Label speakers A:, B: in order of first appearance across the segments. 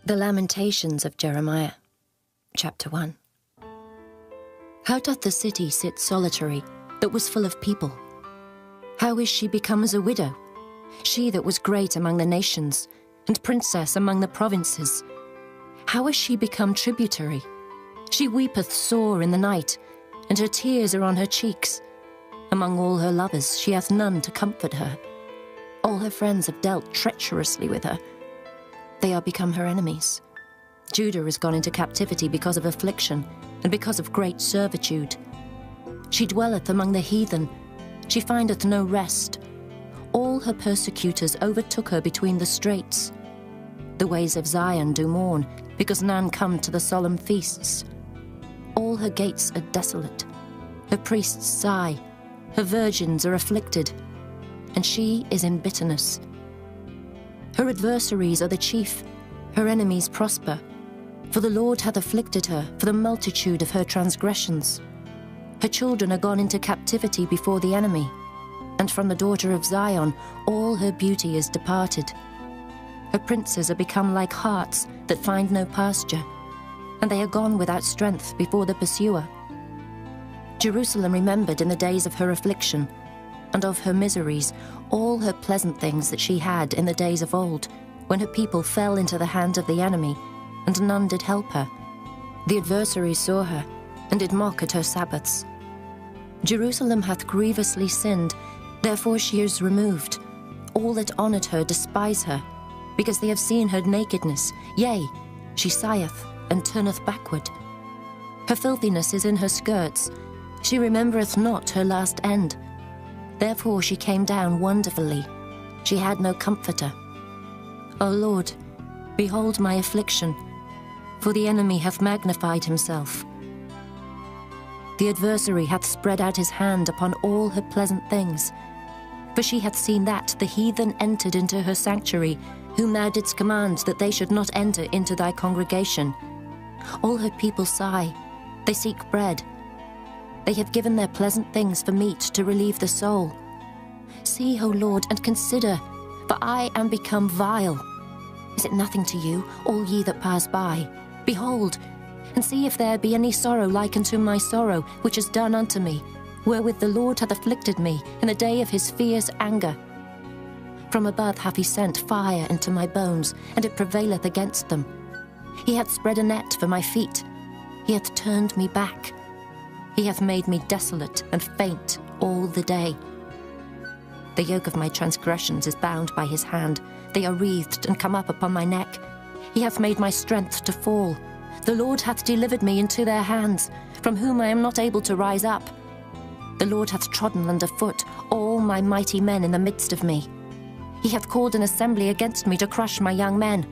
A: The Lamentations of Jeremiah, chapter 1. How doth the city sit solitary, that was full of people? How is she become as a widow, she that was great among the nations, and princess among the provinces? How is she become tributary? She weepeth sore in the night, and her tears are on her cheeks. Among all her lovers she hath none to comfort her. All her friends have dealt treacherously with her. They are become her enemies. Judah is gone into captivity because of affliction, and because of great servitude. She dwelleth among the heathen, she findeth no rest. All her persecutors overtook her between the straits. The ways of Zion do mourn, because none come to the solemn feasts. All her gates are desolate, her priests sigh, her virgins are afflicted, and she is in bitterness. Her adversaries are the chief, her enemies prosper. For the Lord hath afflicted her for the multitude of her transgressions. Her children are gone into captivity before the enemy, and from the daughter of Zion all her beauty is departed. Her princes are become like harts that find no pasture, and they are gone without strength before the pursuer. Jerusalem remembered in the days of her affliction, and of her miseries, all her pleasant things that she had in the days of old, when her people fell into the hand of the enemy, and none did help her. The adversaries saw her, and did mock at her Sabbaths. Jerusalem hath grievously sinned, therefore she is removed. All that honoured her despise her, because they have seen her nakedness. Yea, she sigheth, and turneth backward. Her filthiness is in her skirts, she remembereth not her last end. Therefore she came down wonderfully, she had no comforter. O Lord, behold my affliction, for the enemy hath magnified himself. The adversary hath spread out his hand upon all her pleasant things. For she hath seen that the heathen entered into her sanctuary, whom thou didst command that they should not enter into thy congregation. All her people sigh, they seek bread. They have given their pleasant things for meat to relieve the soul. See, O Lord, and consider, for I am become vile. Is it nothing to you, all ye that pass by? Behold, and see if there be any sorrow like unto my sorrow, which is done unto me, wherewith the Lord hath afflicted me in the day of his fierce anger. From above hath he sent fire into my bones, and it prevaileth against them. He hath spread a net for my feet, he hath turned me back. He hath made me desolate and faint all the day. The yoke of my transgressions is bound by his hand. They are wreathed and come up upon my neck. He hath made my strength to fall. The Lord hath delivered me into their hands, from whom I am not able to rise up. The Lord hath trodden under foot all my mighty men in the midst of me. He hath called an assembly against me to crush my young men.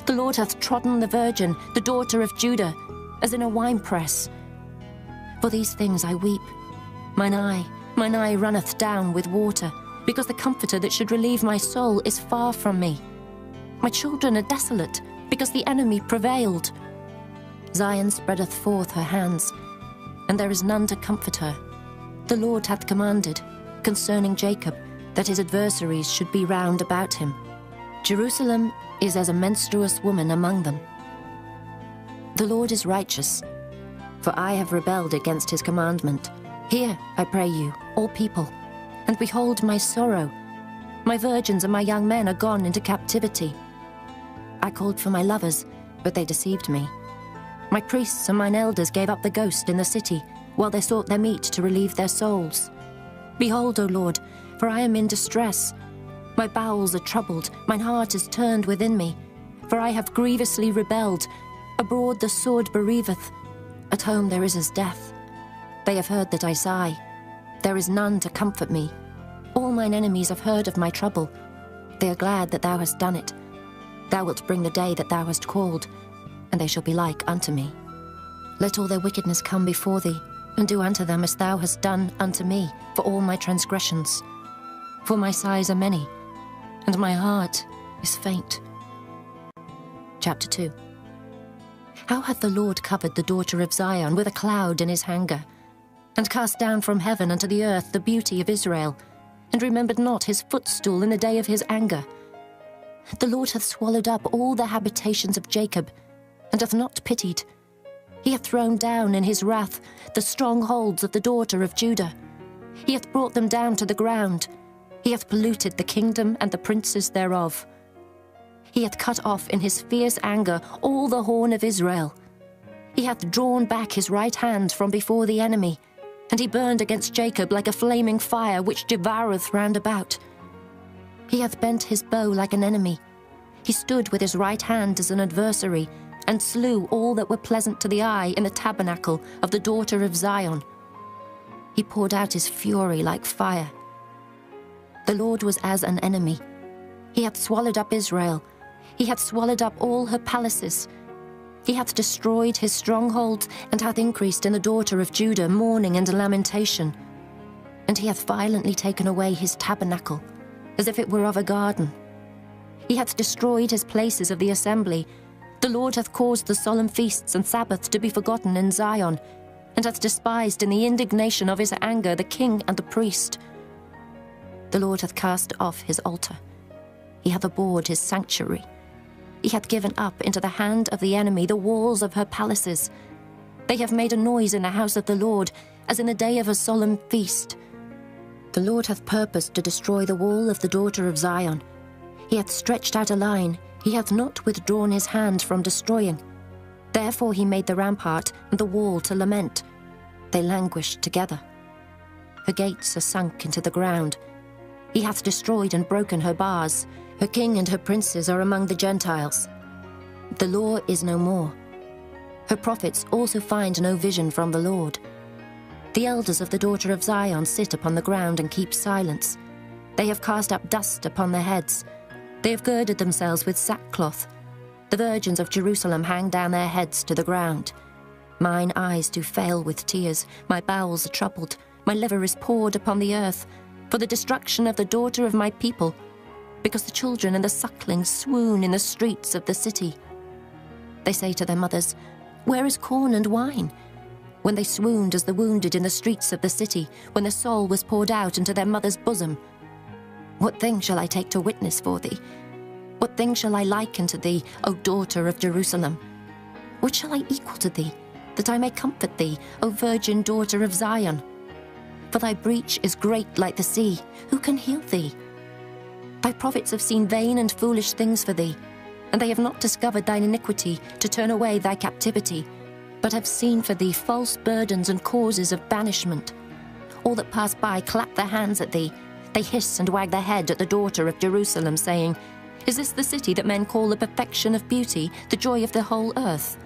A: The Lord hath trodden the virgin, the daughter of Judah, as in a winepress. For these things I weep. Mine eye runneth down with water, because the comforter that should relieve my soul is far from me. My children are desolate, because the enemy prevailed. Zion spreadeth forth her hands, and there is none to comfort her. The Lord hath commanded, concerning Jacob, that his adversaries should be round about him. Jerusalem is as a menstruous woman among them. The Lord is righteous, for I have rebelled against his commandment. Hear, I pray you, all people, and behold my sorrow. My virgins and my young men are gone into captivity. I called for my lovers, but they deceived me. My priests and mine elders gave up the ghost in the city, while they sought their meat to relieve their souls. Behold, O Lord, for I am in distress. My bowels are troubled, mine heart is turned within me, for I have grievously rebelled. Abroad the sword bereaveth, at home there is as death. They have heard that I sigh. There is none to comfort me. All mine enemies have heard of my trouble. They are glad that thou hast done it. Thou wilt bring the day that thou hast called, and they shall be like unto me. Let all their wickedness come before thee, and do unto them as thou hast done unto me for all my transgressions. For my sighs are many, and my heart is faint. Chapter 2. How hath the Lord covered the daughter of Zion with a cloud in his anger, and cast down from heaven unto the earth the beauty of Israel, and remembered not his footstool in the day of his anger. The Lord hath swallowed up all the habitations of Jacob, and hath not pitied. He hath thrown down in his wrath the strongholds of the daughter of Judah. He hath brought them down to the ground. He hath polluted the kingdom and the princes thereof. He hath cut off in his fierce anger all the horn of Israel. He hath drawn back his right hand from before the enemy, and he burned against Jacob like a flaming fire which devoureth round about. He hath bent his bow like an enemy. He stood with his right hand as an adversary, and slew all that were pleasant to the eye in the tabernacle of the daughter of Zion. He poured out his fury like fire. The Lord was as an enemy. He hath swallowed up Israel. He hath swallowed up all her palaces. He hath destroyed his strongholds, and hath increased in the daughter of Judah mourning and lamentation. And he hath violently taken away his tabernacle, as if it were of a garden. He hath destroyed his places of the assembly. The Lord hath caused the solemn feasts and Sabbaths to be forgotten in Zion, and hath despised in the indignation of his anger the king and the priest. The Lord hath cast off his altar. He hath abhorred his sanctuary. He hath given up into the hand of the enemy the walls of her palaces. They have made a noise in the house of the Lord, as in the day of a solemn feast. The Lord hath purposed to destroy the wall of the daughter of Zion. He hath stretched out a line. He hath not withdrawn his hand from destroying. Therefore he made the rampart and the wall to lament. They languished together. Her gates are sunk into the ground. He hath destroyed and broken her bars. Her king and her princes are among the Gentiles. The law is no more. Her prophets also find no vision from the Lord. The elders of the daughter of Zion sit upon the ground and keep silence. They have cast up dust upon their heads. They have girded themselves with sackcloth. The virgins of Jerusalem hang down their heads to the ground. Mine eyes do fail with tears. My bowels are troubled. My liver is poured upon the earth, for the destruction of the daughter of my people, because the children and the sucklings swoon in the streets of the city. They say to their mothers, "Where is corn and wine?" When they swooned as the wounded in the streets of the city, when their soul was poured out into their mother's bosom. What thing shall I take to witness for thee? What thing shall I liken to thee, O daughter of Jerusalem? What shall I equal to thee, that I may comfort thee, O virgin daughter of Zion? For thy breach is great like the sea. Who can heal thee? Thy prophets have seen vain and foolish things for thee, and they have not discovered thine iniquity to turn away thy captivity, but have seen for thee false burdens and causes of banishment. All that pass by clap their hands at thee. They hiss and wag their head at the daughter of Jerusalem, saying, "Is this the city that men call the perfection of beauty, the joy of the whole earth?"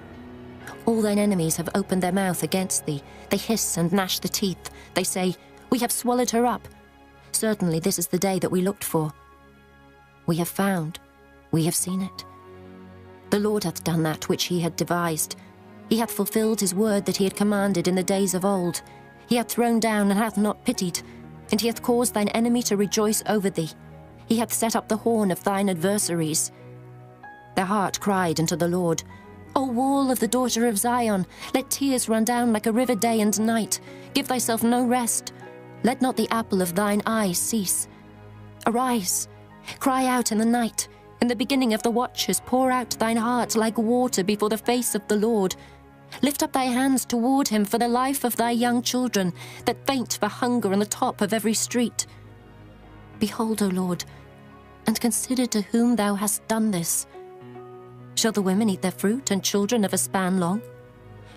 A: All thine enemies have opened their mouth against thee. They hiss and gnash the teeth. They say, "We have swallowed her up." Certainly this is the day that we looked for. We have found, we have seen it. The Lord hath done that which he had devised. He hath fulfilled his word that he had commanded in the days of old. He hath thrown down and hath not pitied, and he hath caused thine enemy to rejoice over thee. He hath set up the horn of thine adversaries. Their heart cried unto the Lord, O wall of the daughter of Zion, let tears run down like a river day and night. Give thyself no rest. Let not the apple of thine eye cease. Arise, cry out in the night. In the beginning of the watches, pour out thine heart like water before the face of the Lord. Lift up thy hands toward him for the life of thy young children, that faint for hunger on the top of every street. Behold, O Lord, and consider to whom thou hast done this. Shall the women eat their fruit, and children of a span long?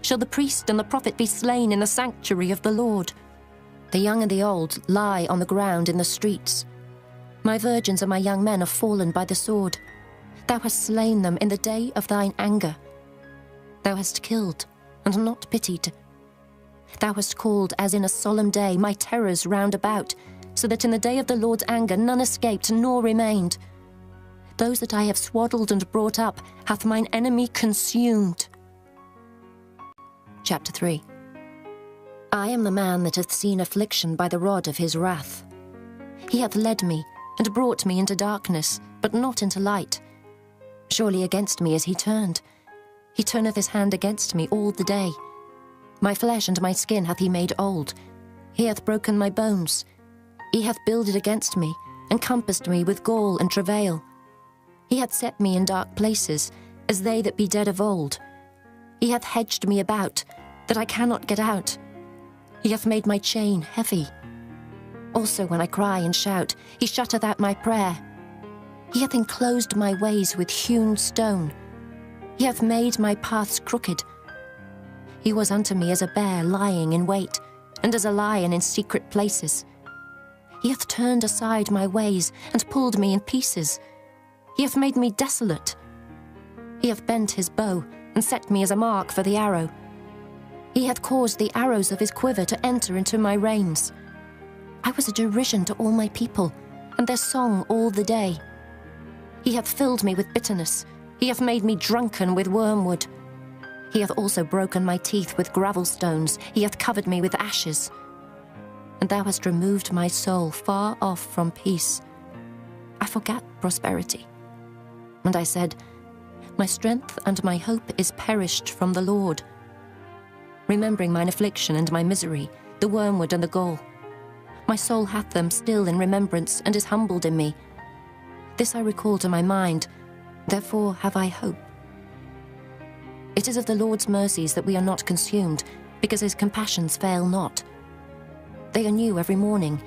A: Shall the priest and the prophet be slain in the sanctuary of the Lord? The young and the old lie on the ground in the streets. My virgins and my young men are fallen by the sword. Thou hast slain them in the day of thine anger. Thou hast killed, and not pitied. Thou hast called, as in a solemn day, my terrors round about, so that in the day of the Lord's anger none escaped nor remained. Those that I have swaddled and brought up hath mine enemy consumed. Chapter 3. I am the man that hath seen affliction by the rod of his wrath. He hath led me, and brought me into darkness, but not into light. Surely against me is he turned. He turneth his hand against me all the day. My flesh and my skin hath he made old. He hath broken my bones. He hath builded against me, and compassed me with gall and travail. He He hath set me in dark places, as they that be dead of old. He hath hedged me about, that I cannot get out. He hath made my chain heavy. Also when I cry and shout, he shutteth out my prayer. He hath enclosed my ways with hewn stone. He hath made my paths crooked. He was unto me as a bear lying in wait, and as a lion in secret places. He hath turned aside my ways, and pulled me in pieces. He hath made me desolate. He hath bent his bow, and set me as a mark for the arrow. He hath caused the arrows of his quiver to enter into my reins. I was a derision to all my people, and their song all the day. He hath filled me with bitterness. He hath made me drunken with wormwood. He hath also broken my teeth with gravel stones. He hath covered me with ashes. And thou hast removed my soul far off from peace. I forgat prosperity. And I said, my strength and my hope is perished from the Lord. Remembering mine affliction and my misery, the wormwood and the gall. My soul hath them still in remembrance, and is humbled in me. This I recall to my mind, therefore have I hope. It is of the Lord's mercies that we are not consumed, because his compassions fail not. They are new every morning.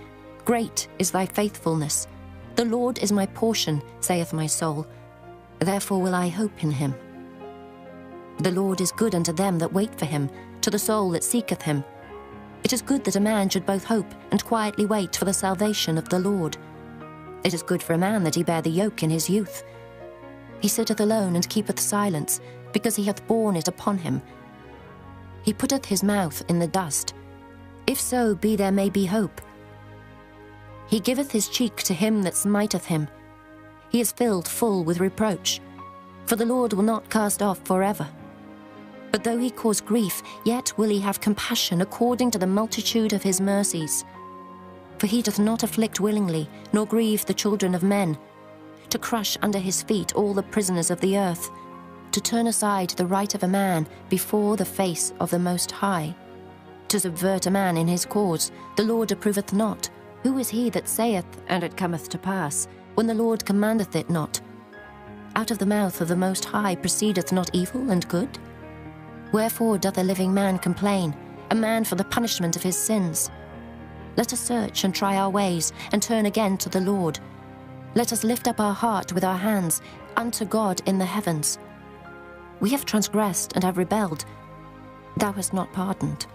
A: Great is thy faithfulness. The Lord is my portion, saith my soul. Therefore will I hope in him. The Lord is good unto them that wait for him, to the soul that seeketh him. It is good that a man should both hope and quietly wait for the salvation of the Lord. It is good for a man that he bear the yoke in his youth. He sitteth alone and keepeth silence, because he hath borne it upon him. He putteth his mouth in the dust. If so be there may be hope. He giveth his cheek to him that smiteth him. He is filled full with reproach. For the Lord will not cast off forever. But though he cause grief, yet will he have compassion according to the multitude of his mercies. For he doth not afflict willingly, nor grieve the children of men, to crush under his feet all the prisoners of the earth, to turn aside the right of a man before the face of the Most High. To subvert a man in his cause, the Lord approveth not. Who is he that saith, and it cometh to pass, when the Lord commandeth it not? Out of the mouth of the Most High proceedeth not evil and good? Wherefore doth a living man complain, a man for the punishment of his sins? Let us search and try our ways, and turn again to the Lord. Let us lift up our heart with our hands unto God in the heavens. We have transgressed and have rebelled. Thou hast not pardoned.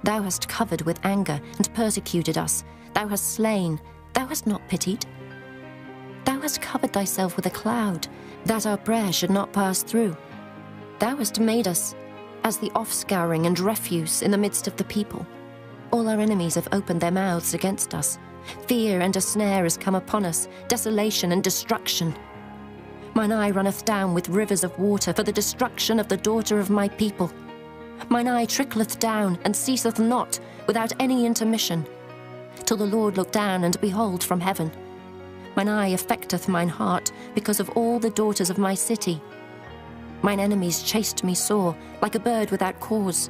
A: Thou hast covered with anger and persecuted us. Thou hast slain. Thou hast not pitied. Thou hast covered thyself with a cloud, that our prayer should not pass through. Thou hast made us as the offscouring and refuse in the midst of the people. All our enemies have opened their mouths against us. Fear and a snare is come upon us, desolation and destruction. Mine eye runneth down with rivers of water for the destruction of the daughter of my people. Mine eye trickleth down and ceaseth not without any intermission, till the Lord look down and behold from heaven. Mine eye affecteth mine heart because of all the daughters of my city. Mine enemies chased me sore, like a bird without cause.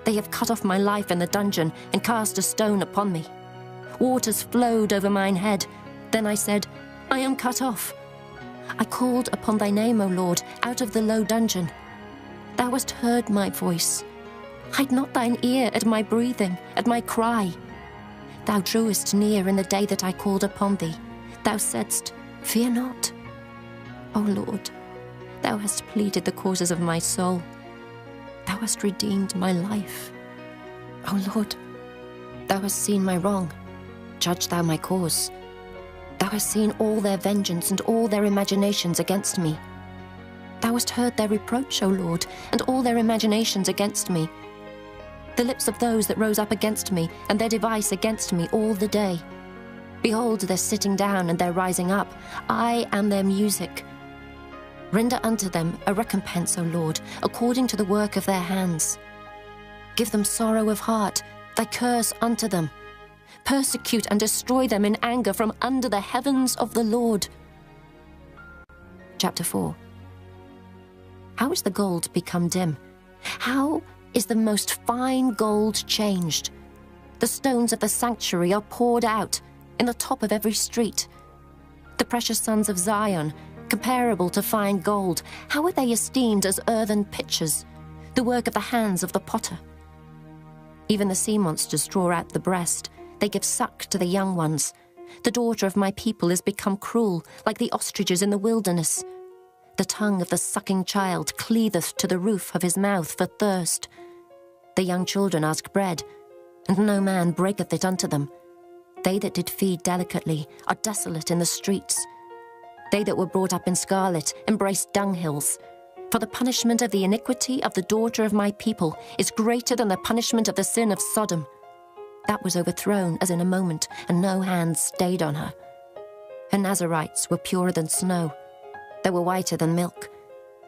A: They have cut off my life in the dungeon, and cast a stone upon me. Waters flowed over mine head. Then I said, I am cut off. I called upon thy name, O Lord, out of the low dungeon. Thou hast heard my voice. Hide not thine ear at my breathing, at my cry. Thou drewest near in the day that I called upon thee. Thou saidst, fear not. O Lord, thou hast pleaded the causes of my soul. Thou hast redeemed my life. O Lord, thou hast seen my wrong. Judge thou my cause. Thou hast seen all their vengeance and all their imaginations against me. Thou hast heard their reproach, O Lord, and all their imaginations against me. The lips of those that rose up against me, and their device against me all the day. Behold, their sitting down and their rising up. I am their music. Render unto them a recompense, O Lord, according to the work of their hands. Give them sorrow of heart, thy curse unto them. Persecute and destroy them in anger from under the heavens of the Lord. Chapter 4. How is the gold become dim? How is the most fine gold changed? The stones of the sanctuary are poured out in the top of every street. The precious sons of Zion comparable to fine gold, how are they esteemed as earthen pitchers, the work of the hands of the potter? Even the sea monsters draw out the breast. They give suck to the young ones. The daughter of my people is become cruel, like the ostriches in the wilderness. The tongue of the sucking child cleaveth to the roof of his mouth for thirst. The young children ask bread, and no man breaketh it unto them. They that did feed delicately are desolate in the streets. They that were brought up in scarlet embrace dunghills. For the punishment of the iniquity of the daughter of my people is greater than the punishment of the sin of Sodom. That was overthrown as in a moment, and no hand stayed on her. Her Nazarites were purer than snow. They were whiter than milk.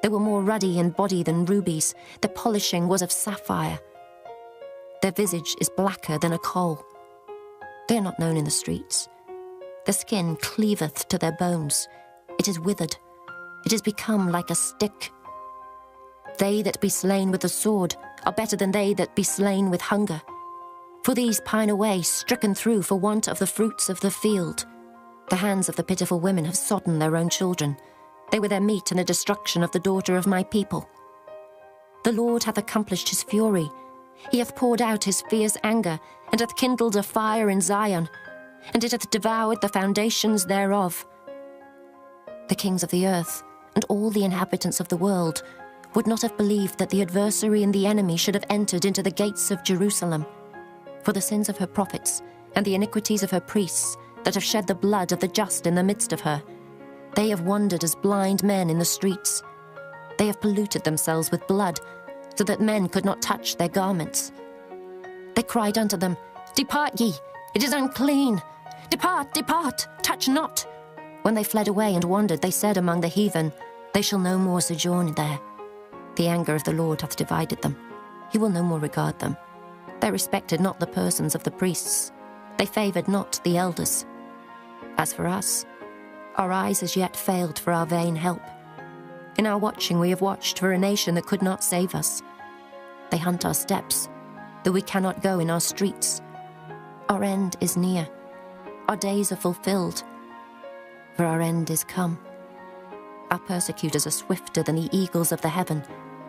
A: They were more ruddy in body than rubies. Their polishing was of sapphire. Their visage is blacker than a coal. They are not known in the streets. Their skin cleaveth to their bones. It is withered. It is become like a stick. They that be slain with the sword are better than they that be slain with hunger. For these pine away, stricken through for want of the fruits of the field. The hands of the pitiful women have sodden their own children. They were their meat in the destruction of the daughter of my people. The Lord hath accomplished his fury. He hath poured out his fierce anger, and hath kindled a fire in Zion, and it hath devoured the foundations thereof. The kings of the earth, and all the inhabitants of the world, would not have believed that the adversary and the enemy should have entered into the gates of Jerusalem. For the sins of her prophets, and the iniquities of her priests, that have shed the blood of the just in the midst of her, they have wandered as blind men in the streets. They have polluted themselves with blood, so that men could not touch their garments. They cried unto them, Depart ye, it is unclean. Depart, depart, touch not. When they fled away and wandered, they said among the heathen, They shall no more sojourn there. The anger of the Lord hath divided them. He will no more regard them. They respected not the persons of the priests. They favoured not the elders. As for us, our eyes as yet failed for our vain help. In our watching we have watched for a nation that could not save us. They hunt our steps, though we cannot go in our streets. Our end is near. Our days are fulfilled, for our end is come. Our persecutors are swifter than the eagles of the heaven.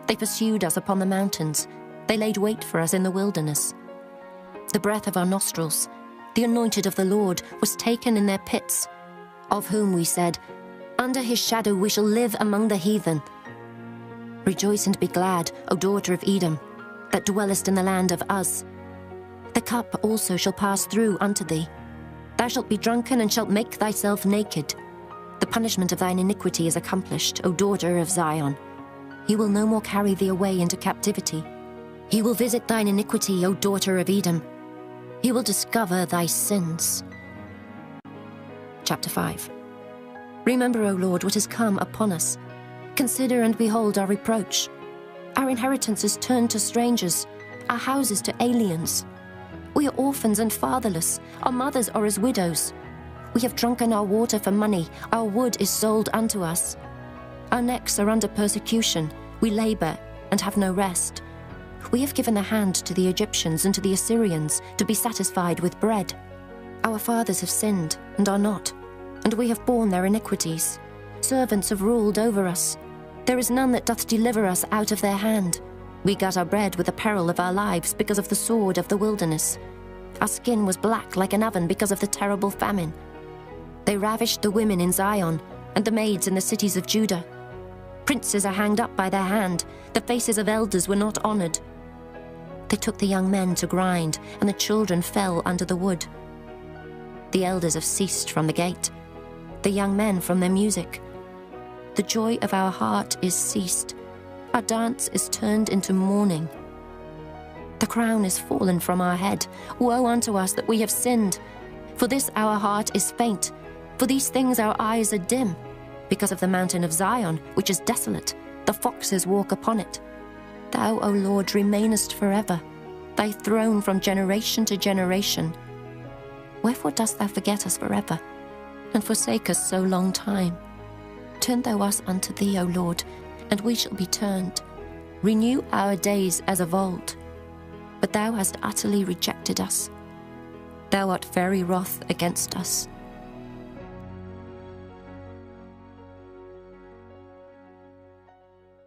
A: They pursued us upon the mountains. They laid wait for us in the wilderness. The breath of our nostrils, the anointed of the Lord, was taken in their pits, of whom we said, Under his shadow we shall live among the heathen. Rejoice and be glad, O daughter of Edom, that dwellest in the land of Uz. The cup also shall pass through unto thee. Thou shalt be drunken and shalt make thyself naked. The punishment of thine iniquity is accomplished, O daughter of Zion. He will no more carry thee away into captivity. He will visit thine iniquity, O daughter of Edom. He will discover thy sins. Chapter 5. Remember, O Lord, what is come upon us. Consider and behold our reproach. Our inheritance is turned to strangers, our houses to aliens. We are orphans and fatherless. Our mothers are as widows. We have drunken our water for money. Our wood is sold unto us. Our necks are under persecution. We labor and have no rest. We have given the hand to the Egyptians and to the Assyrians to be satisfied with bread. Our fathers have sinned and are not, and we have borne their iniquities. Servants have ruled over us. There is none that doth deliver us out of their hand. We got our bread with the peril of our lives because of the sword of the wilderness. Our skin was black like an oven because of the terrible famine. They ravished the women in Zion and the maids in the cities of Judah. Princes are hanged up by their hand. The faces of elders were not honored. They took the young men to grind, and the children fell under the wood. The elders have ceased from the gate, the young men from their music. The joy of our heart is ceased. Our dance is turned into mourning. The crown is fallen from our head. Woe unto us that we have sinned. For this our heart is faint. For these things our eyes are dim. Because of the mountain of Zion, which is desolate, the foxes walk upon it. Thou, O Lord, remainest forever, thy throne from generation to generation. Wherefore dost thou forget us forever, and forsake us so long time? Turn thou us unto thee, O Lord, and we shall be turned. Renew our days as of old. But thou hast utterly rejected us. Thou art very wroth against us.